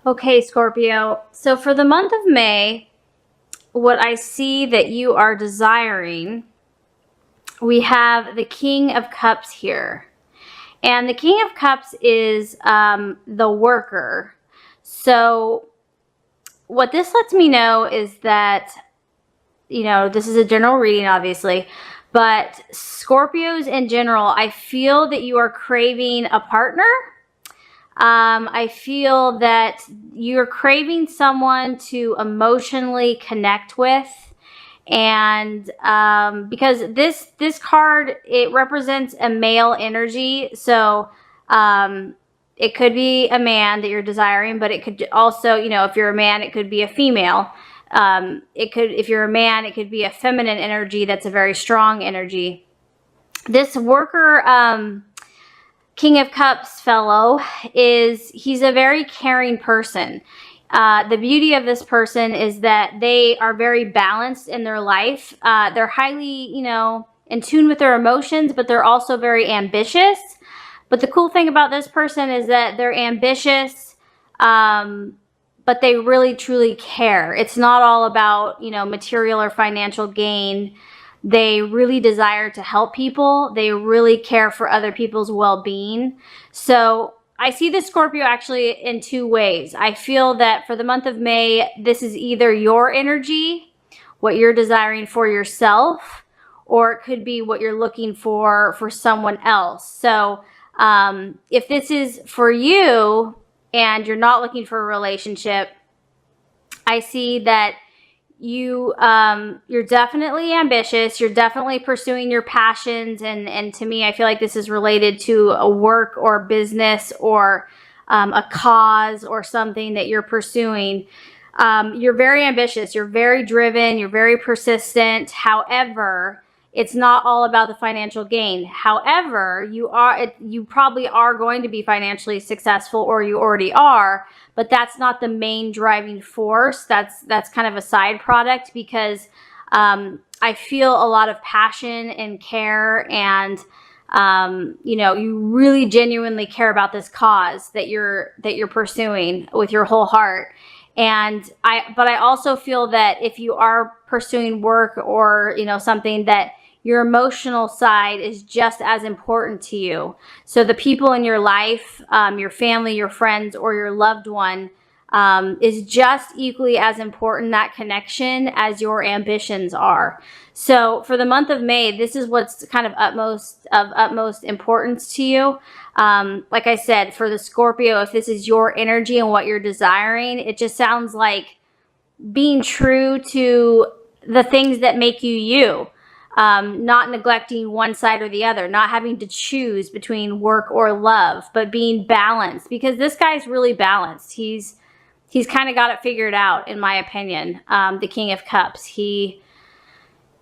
Okay, Scorpio. So for the month of May, what I see that you are desiring, we have the King of Cups here. And the King of Cups is the worker. So what this lets me know is that, this is a general reading, obviously, but Scorpios in general, I feel that you are craving a partner. I feel that you're craving someone to emotionally connect with. And because this card, it represents a male energy. So it could be a man that you're desiring, but it could also, if you're a man, it could be a female. If you're a man, it could be a feminine energy that's a very strong energy. This worker, King of Cups fellow, he's a very caring person. The beauty of this person is that they are very balanced in their life. They're highly, in tune with their emotions, but they're also very ambitious. But the cool thing about this person is that they're ambitious, but they really truly care. It's not all about, material or financial gain. They really desire to help people. They really care for other people's well-being. So I see the Scorpio actually in two ways. I feel that for the month of May, this is either your energy, what you're desiring for yourself, or it could be what you're looking for someone else. So if this is for you and you're not looking for a relationship, I see that you're definitely ambitious. You're definitely pursuing your passions. And to me, I feel like this is related to a work or business or a cause or something that you're pursuing. You're very ambitious. You're very driven. You're very persistent. However, it's not all about the financial gain. However, you probably are going to be financially successful, or you already are, but that's not the main driving force. That's kind of a side product, because I feel a lot of passion and care, and you really genuinely care about this cause that you're pursuing with your whole heart. But I also feel that if you are pursuing work or, something, that your emotional side is just as important to you. So the people in your life, your family, your friends, or your loved one, is just equally as important, that connection, as your ambitions are. So for the month of May, this is what's kind of utmost importance to you. Like I said, for the Scorpio, if this is your energy and what you're desiring, it just sounds like being true to the things that make you you. Not neglecting one side or the other, not having to choose between work or love, but being balanced, because this guy's really balanced. He's kind of got it figured out, in my opinion. The King of Cups. He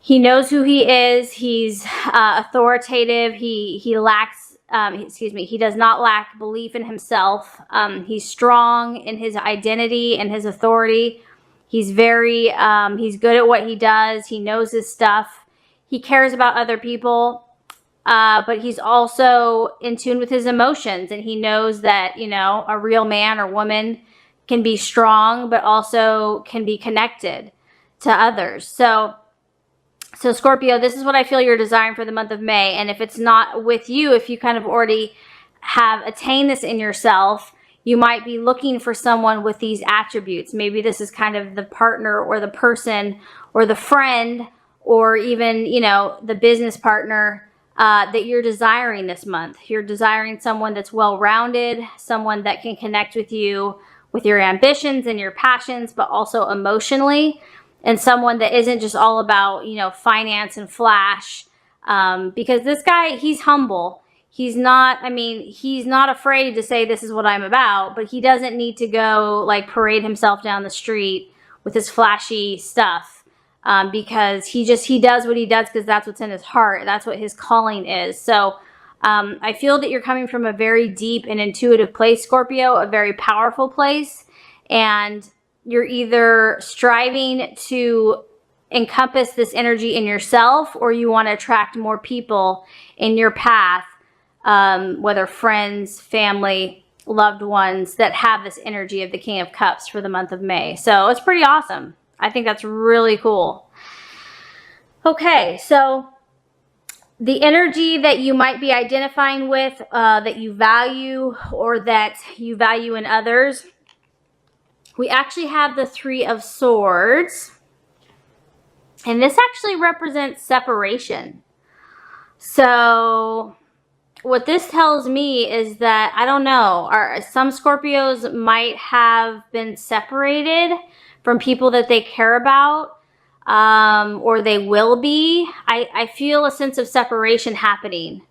knows who he is. He's authoritative. He does not lack belief in himself. He's strong in his identity and his authority. He's good at what he does. He knows his stuff. He cares about other people, but he's also in tune with his emotions, and he knows that, a real man or woman can be strong, but also can be connected to others. So Scorpio, this is what I feel you're desiring for the month of May. And if it's not with you, if you kind of already have attained this in yourself, you might be looking for someone with these attributes. Maybe this is kind of the partner or the person or the friend, or even, the business partner that you're desiring this month. You're desiring someone that's well-rounded, someone that can connect with you with your ambitions and your passions, but also emotionally, and someone that isn't just all about, finance and flash. Because this guy, he's humble. He's not afraid to say, this is what I'm about, but he doesn't need to go parade himself down the street with his flashy stuff. Because he does what he does because that's what's in his heart. That's what his calling is. So I feel that you're coming from a very deep and intuitive place, Scorpio, a very powerful place. And you're either striving to encompass this energy in yourself, or you want to attract more people in your path, whether friends, family, loved ones that have this energy of the King of Cups for the month of May. So it's pretty awesome. I think that's really cool. Okay, so the energy that you might be identifying with, that you value or that you value in others, we actually have the Three of Swords. And this actually represents separation. So what this tells me is that, I don't know, some Scorpios might have been separated from people that they care about, or they will be. I feel a sense of separation happening.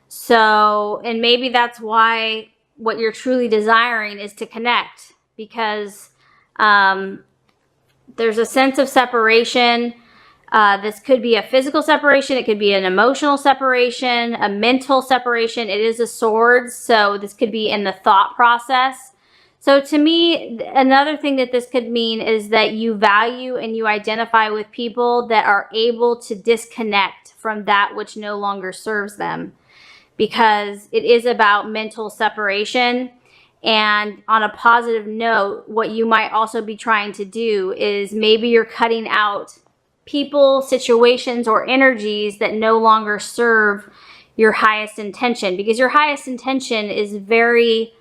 So, and maybe that's why what you're truly desiring is to connect, because there's a sense of separation. This could be a physical separation. It could be an emotional separation, a mental separation. It is a sword, so this could be in the thought process. So to me, another thing that this could mean is that you value and you identify with people that are able to disconnect from that which no longer serves them, because it is about mental separation. And on a positive note, what you might also be trying to do is maybe you're cutting out people, situations, or energies that no longer serve your highest intention, because your highest intention is very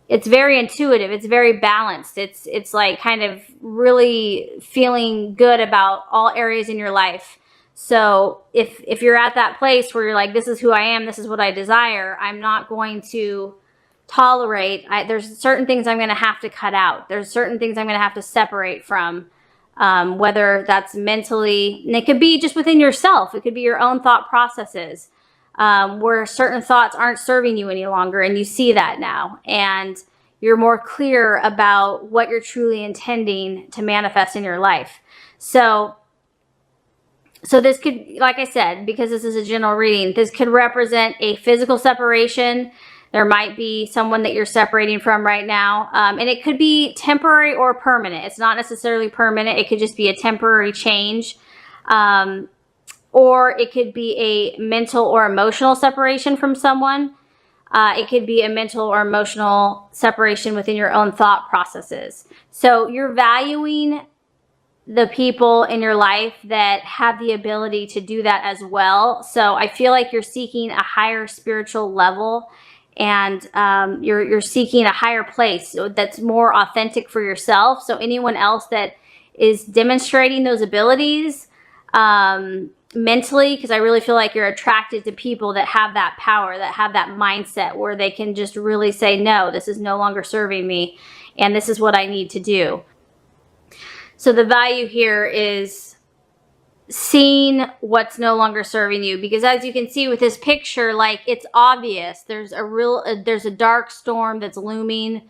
intuitive. It's very balanced. It's like kind of really feeling good about all areas in your life. So if you're at that place where you're like, this is who I am, this is what I desire, I'm not going to tolerate, there's certain things I'm going to have to cut out. There's certain things I'm going to have to separate from. Whether that's mentally, and it could be just within yourself. It could be your own thought processes, where certain thoughts aren't serving you any longer, and you see that now, and you're more clear about what you're truly intending to manifest in your life. So this could, like I said, because this is a general reading, this could represent a physical separation. There might be someone that you're separating from right now. And it could be temporary or permanent. It's not necessarily permanent. It could just be a temporary change. Or it could be a mental or emotional separation from someone. It could be a mental or emotional separation within your own thought processes. So you're valuing the people in your life that have the ability to do that as well. So I feel like you're seeking a higher spiritual level, and you're seeking a higher place that's more authentic for yourself. So anyone else that is demonstrating those abilities mentally, because I really feel like you're attracted to people that have that power, that have that mindset where they can just really say, no, this is no longer serving me, and this is what I need to do. So the value here is seeing what's no longer serving you, because as you can see with this picture, like, it's obvious there's a dark storm that's looming.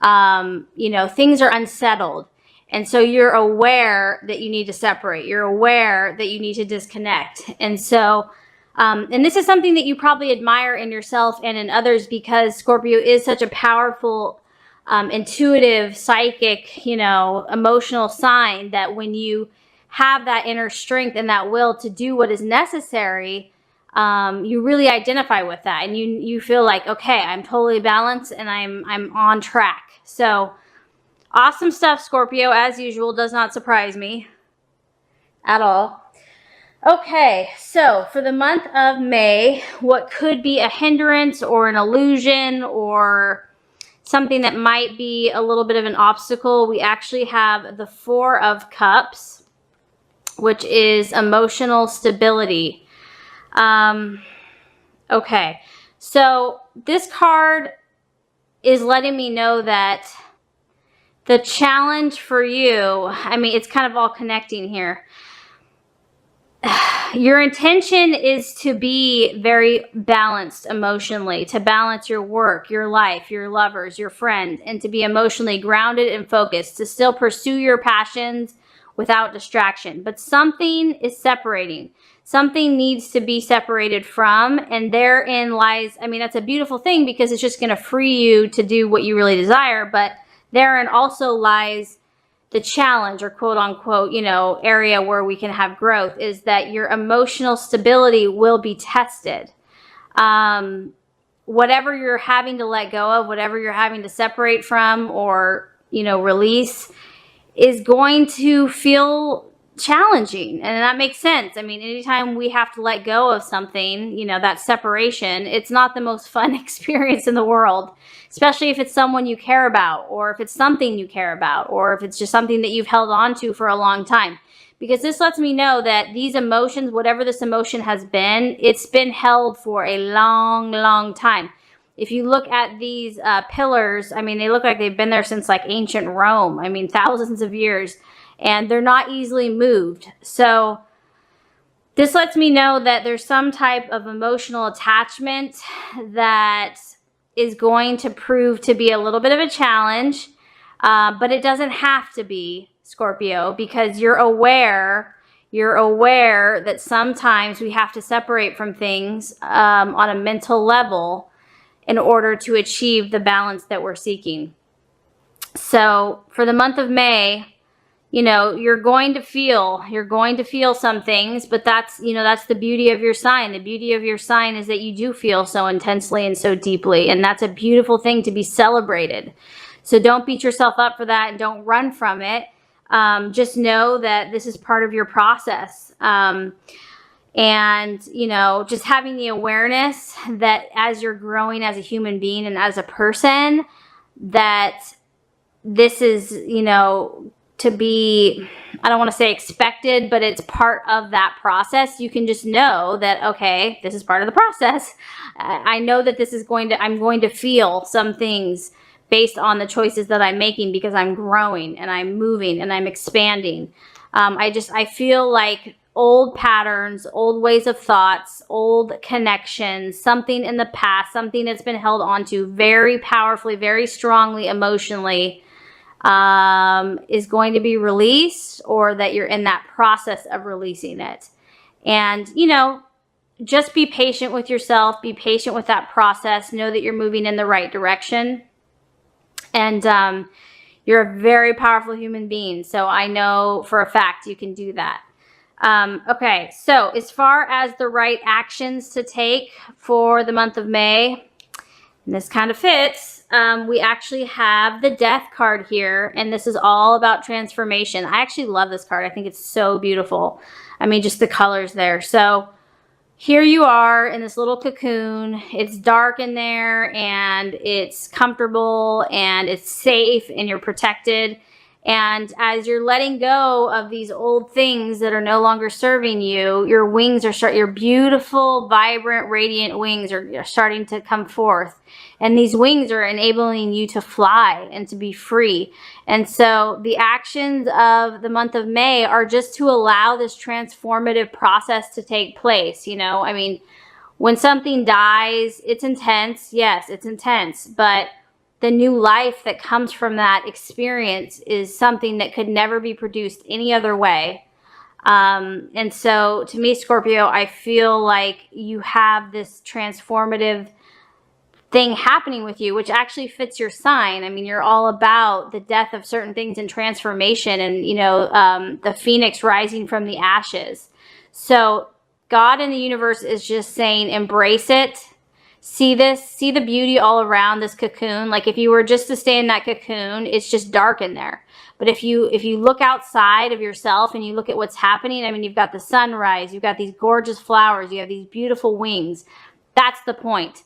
You know, things are unsettled, and so you're aware that you need to separate. You're aware that you need to disconnect. And so and this is something that you probably admire in yourself and in others, because Scorpio is such a powerful, intuitive, psychic, you know, emotional sign, that when you have that inner strength and that will to do what is necessary, you really identify with that, and you feel like, okay, I'm totally balanced and I'm on track. So awesome stuff, Scorpio. As usual, does not surprise me at all. Okay, so for the month of May, what could be a hindrance or an illusion or something that might be a little bit of an obstacle, we actually have the Four of Cups, which is emotional stability. Okay, so this card is letting me know that the challenge for you, I mean, it's kind of all connecting here. Your intention is to be very balanced emotionally, to balance your work, your life, your lovers, your friends, and to be emotionally grounded and focused, to still pursue your passions without distraction. But something is separating. Something needs to be separated from, and therein lies, I mean, that's a beautiful thing, because it's just going to free you to do what you really desire, but therein also lies the challenge, or quote unquote, you know, area where we can have growth, is that your emotional stability will be tested. whatever you're having to let go of, whatever you're having to separate from or, you know, release is going to feel challenging. And that makes sense. I mean, anytime we have to let go of something, you know, that separation, it's not the most fun experience in the world, especially if it's someone you care about, or if it's something you care about, or if it's just something that you've held on to for a long time. Because this lets me know that these emotions, whatever this emotion has been, it's been held for a long, long time. If you look at these pillars, I mean, they look like they've been there since like ancient Rome. I mean, thousands of years. And they're not easily moved. So this lets me know that there's some type of emotional attachment that is going to prove to be a little bit of a challenge, but it doesn't have to be, Scorpio, because you're aware that sometimes we have to separate from things on a mental level in order to achieve the balance that we're seeking. So for the month of May, you know, you're going to feel some things, but that's, you know, that's the beauty of your sign. The beauty of your sign is that you do feel so intensely and so deeply, and that's a beautiful thing to be celebrated. So don't beat yourself up for that and don't run from it. Just know that this is part of your process. And, you know, just having the awareness that as you're growing as a human being and as a person, that this is, you know, to be, I don't want to say expected, but it's part of that process. You can just know that, okay, this is part of the process. I know that this is I'm going to feel some things based on the choices that I'm making, because I'm growing and I'm moving and I'm expanding. I feel like old patterns, old ways of thoughts, old connections, something in the past, something that's been held onto very powerfully, very strongly, emotionally, is going to be released, or that you're in that process of releasing it. And, you know, just be patient with yourself, be patient with that process, know that you're moving in the right direction. And you're a very powerful human being, so I know for a fact you can do that. Okay, so as far as the right actions to take for the month of May, and this kind of fits, we actually have the Death card here, and this is all about transformation. I actually love this card. I think it's so beautiful. I mean, just the colors there. So here you are in this little cocoon. It's dark in there, and it's comfortable, and it's safe, and you're protected. And as you're letting go of these old things that are no longer serving you, your wings are your beautiful, vibrant, radiant wings are starting to come forth. And these wings are enabling you to fly and to be free. And so the actions of the month of May are just to allow this transformative process to take place. You know, I mean, when something dies, it's intense. Yes, it's intense, but the new life that comes from that experience is something that could never be produced any other way. And so to me, Scorpio, I feel like you have this transformative thing happening with you, which actually fits your sign. I mean, you're all about the death of certain things and transformation, and, you know, the phoenix rising from the ashes. So God in the universe is just saying, embrace it. See this, see the beauty all around this cocoon. Like if you were just to stay in that cocoon, it's just dark in there. But if you look outside of yourself and you look at what's happening, I mean, you've got the sunrise, you've got these gorgeous flowers, you have these beautiful wings. That's the point.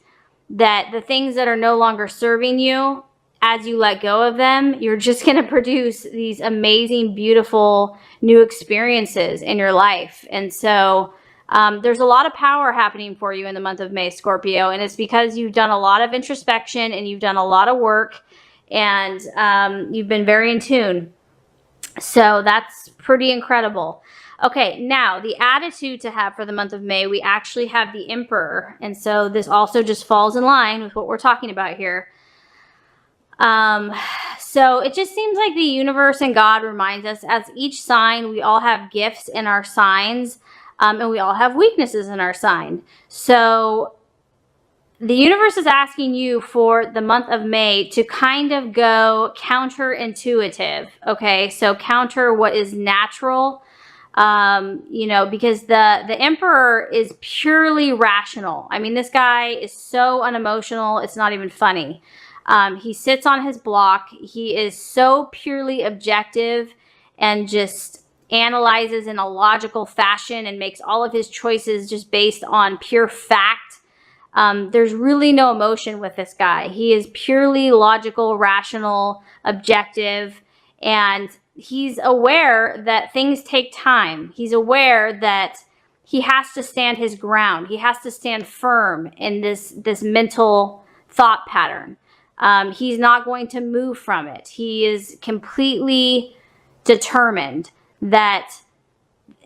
That the things that are no longer serving you, as you let go of them, you're just going to produce these amazing, beautiful new experiences in your life. And so there's a lot of power happening for you in the month of May, Scorpio, and it's because you've done a lot of introspection and you've done a lot of work, and you've been very in tune. So that's pretty incredible. Okay, now the attitude to have for the month of May, we actually have the Emperor, and so this also just falls in line with what we're talking about here. So it just seems like the universe and God reminds us, as each sign, we all have gifts in our signs. And we all have weaknesses in our sign. So the universe is asking you for the month of May to kind of go counterintuitive. Okay, so counter what is natural. You know, because the Emperor is purely rational. I mean, this guy is so unemotional, it's not even funny. He sits on his block. He is so purely objective and just analyzes in a logical fashion and makes all of his choices just based on pure fact. There's really no emotion with this guy. He is purely logical, rational, objective, and he's aware that things take time. He's aware that he has to stand his ground. He has to stand firm in this mental thought pattern. He's not going to move from it. He is completely determined that,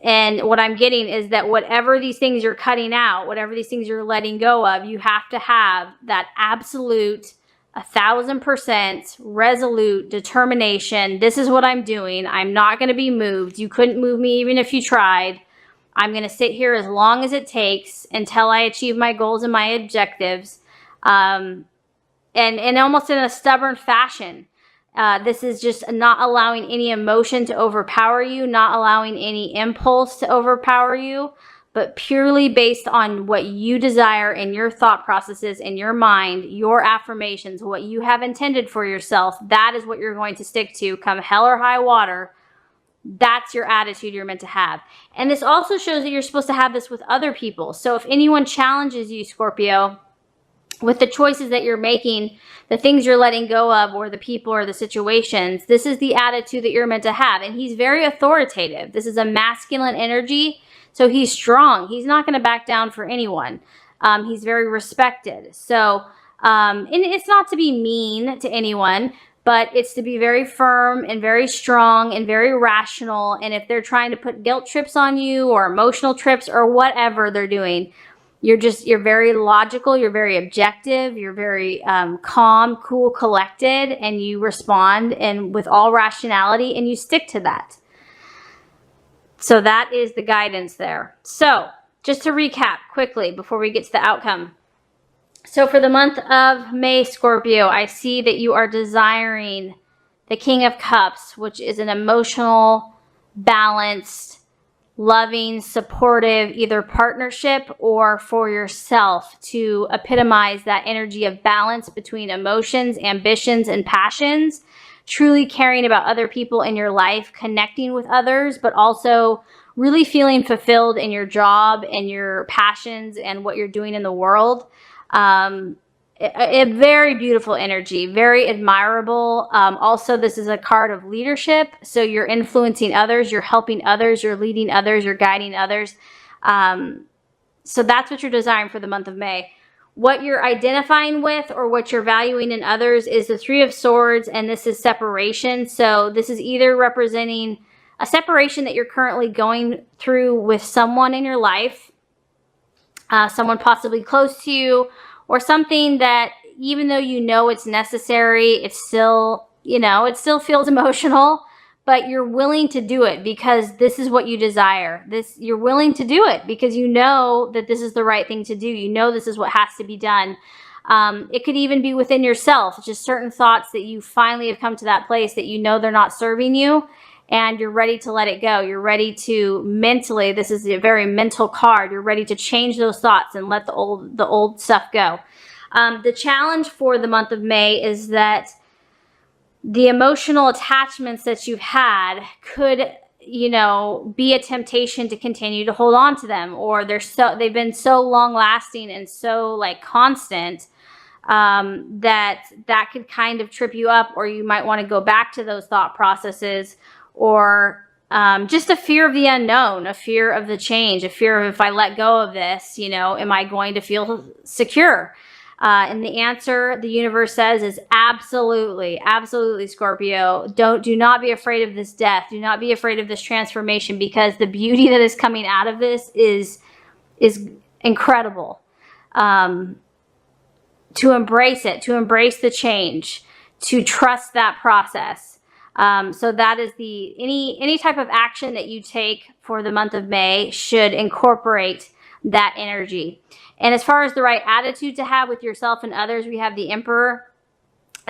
and what I'm getting is that whatever these things you're cutting out, whatever these things you're letting go of, you have to have that absolute 1,000% resolute determination. This is what I'm doing. I'm not going to be moved. You couldn't move me even if you tried. I'm going to sit here as long as it takes until I achieve my goals and my objectives. And almost in a stubborn fashion. This is just not allowing any emotion to overpower you, not allowing any impulse to overpower you, but purely based on what you desire in your thought processes, in your mind, your affirmations, what you have intended for yourself. That is what you're going to stick to come hell or high water. That's your attitude you're meant to have. And this also shows that you're supposed to have this with other people. So if anyone challenges you, Scorpio, with the choices that you're making, the things you're letting go of, or the people or the situations, this is the attitude that you're meant to have. And he's very authoritative. This is a masculine energy, so he's strong. He's not going to back down for anyone. He's very respected. So, and it's not to be mean to anyone, but it's to be very firm and very strong and very rational. And if they're trying to put guilt trips on you or emotional trips or whatever they're doing, you're very logical, you're very objective, you're very calm, cool, collected, and you respond and with all rationality, and you stick to that. So that is the guidance there. So just to recap quickly before we get to the outcome. So for the month of May, Scorpio, I see that you are desiring the King of Cups, which is an emotional, balanced, loving, supportive, either partnership or for yourself, to epitomize that energy of balance between emotions, ambitions, and passions, truly caring about other people in your life, connecting with others, but also really feeling fulfilled in your job and your passions and what you're doing in the world. A very beautiful energy, very admirable. Also, this is a card of leadership. So you're influencing others, you're helping others, you're leading others, you're guiding others. So that's what you're desiring for the month of May. What you're identifying with or what you're valuing in others is the Three of Swords, and this is separation. So this is either representing a separation that you're currently going through with someone in your life, someone possibly close to you, or something that even though you know it's necessary, it's still, it still feels emotional, but you're willing to do it because this is what you desire. You're willing to do it because you know that this is the right thing to do. You know this is what has to be done. It could even be within yourself, just certain thoughts that you finally have come to that place that you know they're not serving you, and you're ready to let it go. You're ready to mentally, this is a very mental card, you're ready to change those thoughts and let the old stuff go. The challenge for the month of May is that the emotional attachments that you've had could, be a temptation to continue to hold on to them, or they've been so long lasting and so constant that could kind of trip you up, or you might want to go back to those thought processes, or just a fear of the unknown, a fear of the change, a fear of, if I let go of this, am I going to feel secure? And the answer the universe says is absolutely, absolutely, Scorpio. Do not be afraid of this death. Do not be afraid of this transformation, because the beauty that is coming out of this is incredible. To embrace it, to embrace the change, to trust that process. So that is any type of action that you take for the month of May should incorporate that energy. And as far as the right attitude to have with yourself and others, we have the Emperor.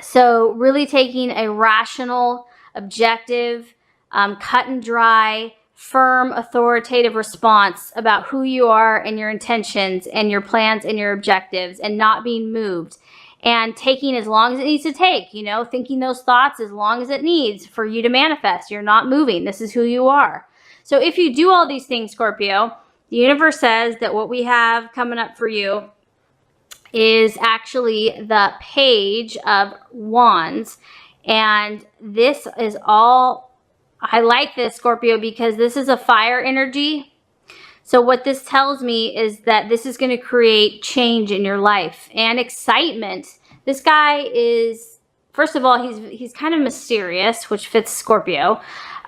So really taking a rational, objective, cut and dry, firm, authoritative response about who you are and your intentions and your plans and your objectives, and not being moved, and taking as long as it needs to take, you know, thinking those thoughts as long as it needs for you to manifest. You're not moving. This is who you are. So if you do all these things, Scorpio, the universe says that what we have coming up for you is actually the Page of Wands. And this is all, I like this, Scorpio, because this is a fire energy. So what this tells me is that this is going to create change in your life and excitement. This guy is, first of all, he's kind of mysterious, which fits Scorpio.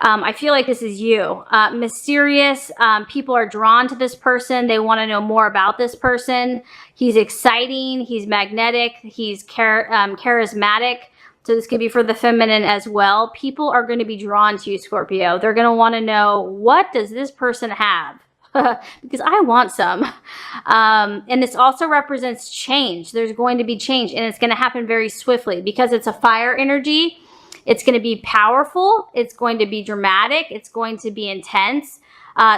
I feel like this is you. Mysterious. People are drawn to this person. They want to know more about this person. He's exciting. He's magnetic. He's charismatic. So this could be for the feminine as well. People are going to be drawn to you, Scorpio. They're going to want to know, what does this person have? Because I want some. And this also represents change. There's going to be change, and it's going to happen very swiftly because it's a fire energy. It's going to be powerful. It's going to be dramatic. It's going to be intense.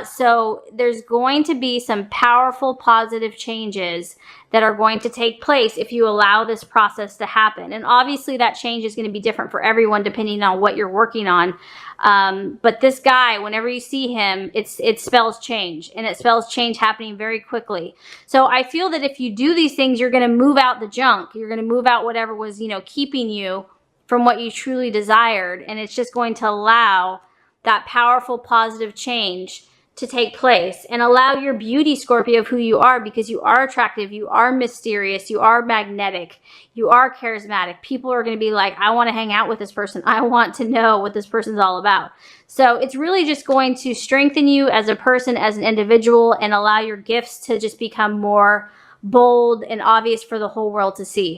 So there's going to be some powerful, positive changes that are going to take place if you allow this process to happen. And obviously that change is going to be different for everyone depending on what you're working on. But this guy, whenever you see him, it spells change, and it spells change happening very quickly. So I feel that if you do these things, you're going to move out the junk. You're going to move out whatever was, you know, keeping you from what you truly desired. And it's just going to allow that powerful, positive change to take place, and allow your beauty, Scorpio, of who you are, because you are attractive, you are mysterious, you are magnetic, you are charismatic. People are going to be like, I want to hang out with this person. I want to know what this person's all about. So it's really just going to strengthen you as a person, as an individual, and allow your gifts to just become more bold and obvious for the whole world to see.